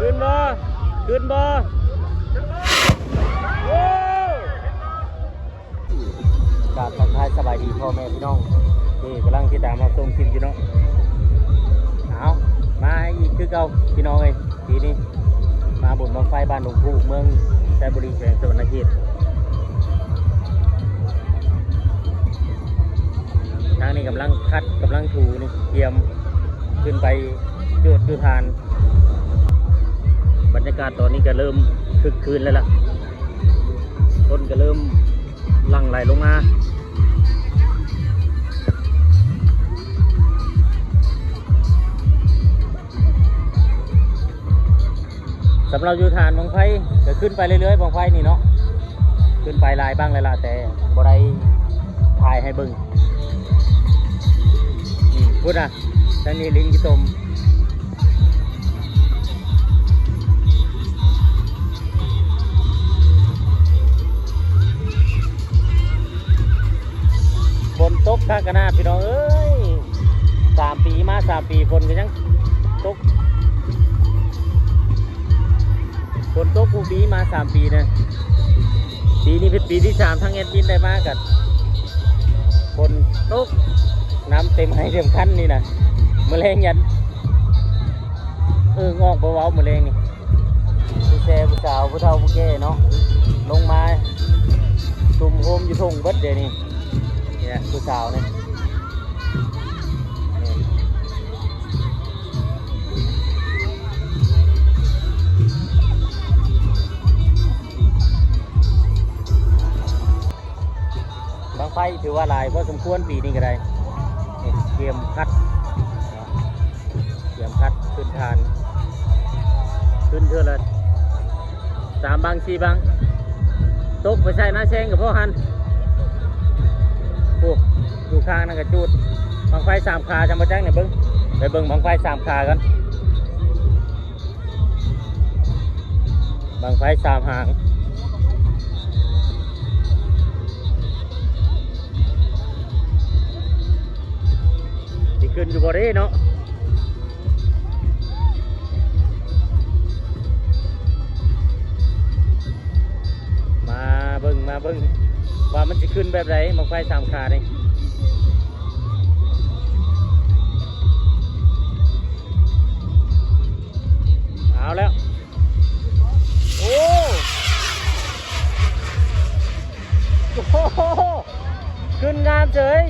ขึ้นบ่ขึ้นบ่โอ้กราบทักทายสบายดีพ่อแม่พี่น้องที่กำลังที่ตามมาส่งคลิปอยู่เนาะเอามาอีกคือเก่าพี่น้องเลยทีนี้มาบุญบังไฟบ้านหลวงปู่เมืองไซบุรีแขวงสวรรณเขตทางนี้กำลังคัดกำลังถูนี่เตรียมขึ้นไปจุดจุทานบรรยากาศตอนนี้ก็เริ่มคึกคืนแล้วล่ะคนก็เริ่มหลั่งไหลลงมาสำหรับยูทานบังไฟก็ขึ้นไปเรื่อยๆบังไฟนี่เนาะขึ้นไปลายบ้างเลยล่ะแต่บ่ได้ถ่ายให้เบิ่งพูดนะทางนี้ลิงกิตมฝนตกข้างกันหน้าพี่น้องเอ้ย3 ปีมา3 ปีฝนก็ยังตกฝนตกผู้ปีมา3 ปีนะปีนี้เป็นปีที่3ทั้งเอ็ดบินได้มากับฝนตกน้ำเต็มให้เต็มคันนี่นะมะเร็งยันงอกเบาๆมะเร็งนี่ผู้แช่ผู้สาวผู้เฒ่าผู้แก่เนาะลงมาตุ่มโฮมอยู่ทงเบิดเดี๋ยวนี้เนี่ยผู้สาวเนี่ยบางไฟถือว่าลายพอสมควรปีนี้ก็ได้เตรียมคัดขึ้นทานขึ้นเท่าละ3 บาง 4 บางตกไปใส่หน้าแซงกับพ่อหันโอ้ดูข้างนั่นกระจูดบางไฟ3 ขาจะมาแจ้งเนี่ยไปเบิ้งบางไฟ3 ขากันบางไฟ3 หางที่ขึ้นอยู่บริเวณเนาะมาเบิ่งว่ามันจะขึ้นแบบไหนบางไฟ3 ขานี่เอาแล้วโอ้โหขึ้นงามเฉย